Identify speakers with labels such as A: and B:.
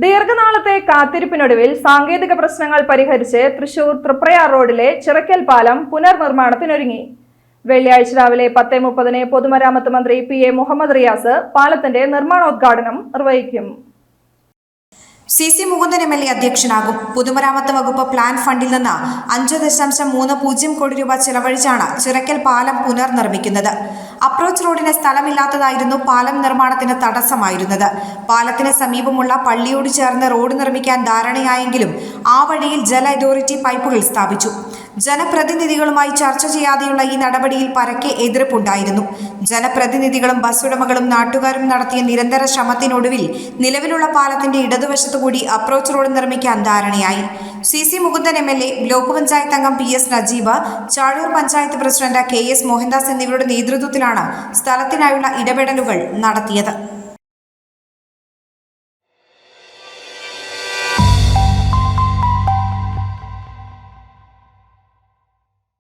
A: ദീർഘനാളത്തെ കാത്തിരിപ്പിനൊടുവിൽ സാങ്കേതിക പ്രശ്നങ്ങൾ പരിഹരിച്ച് തൃശൂർ തൃപ്രയാർ റോഡിലെ ചിറക്കൽ പാലം പുനർനിർമ്മാണത്തിനൊരുങ്ങി. വെള്ളിയാഴ്ച രാവിലെ 10:30 പൊതുമരാമത്ത് മന്ത്രി PA മുഹമ്മദ് റിയാസ് പാലത്തിന്റെ നിർമ്മാണോദ്ഘാടനം നിർവഹിക്കും.
B: CC Mukundan MLA അധ്യക്ഷനാകും. പൊതുമരാമത്ത് വകുപ്പ് പ്ലാൻ ഫണ്ടിൽ നിന്ന് 5.30 കോടി രൂപ ചെലവഴിച്ചാണ് ചിറക്കൽ പാലം പുനർനിർമ്മിക്കുന്നത്. അപ്രോച്ച് റോഡിന് സ്ഥലമില്ലാത്തതായിരുന്നു പാലം നിർമ്മാണത്തിന് തടസ്സമായിരുന്നത്. പാലത്തിന് സമീപമുള്ള പള്ളിയോട് ചേർന്ന് റോഡ് നിർമ്മിക്കാൻ ധാരണയായെങ്കിലും ആ വഴിയിൽ ജല അതോറിറ്റി പൈപ്പുകൾ സ്ഥാപിച്ചു. ജനപ്രതിനിധികളുമായി ചർച്ച ചെയ്യാതെയുള്ള ഈ നടപടിയിൽ പരക്കെ എതിർപ്പുണ്ടായിരുന്നു. ജനപ്രതിനിധികളും ബസ് ഉടമകളും നാട്ടുകാരും നടത്തിയ നിരന്തര ശ്രമത്തിനൊടുവിൽ നിലവിലുള്ള പാലത്തിന്റെ ഇടതുവശത്തുകൂടി അപ്രോച്ച് റോഡ് നിർമ്മിക്കാൻ ധാരണയായി. CC Mukundan MLA, block panchayat അംഗം PS Najeeb, Chazhoor panchayat president KS Mohandas എന്നിവരുടെ നേതൃത്വത്തിലാണ് സ്ഥലത്തിനായുള്ള ഇടപെടലുകൾ നടത്തിയത്.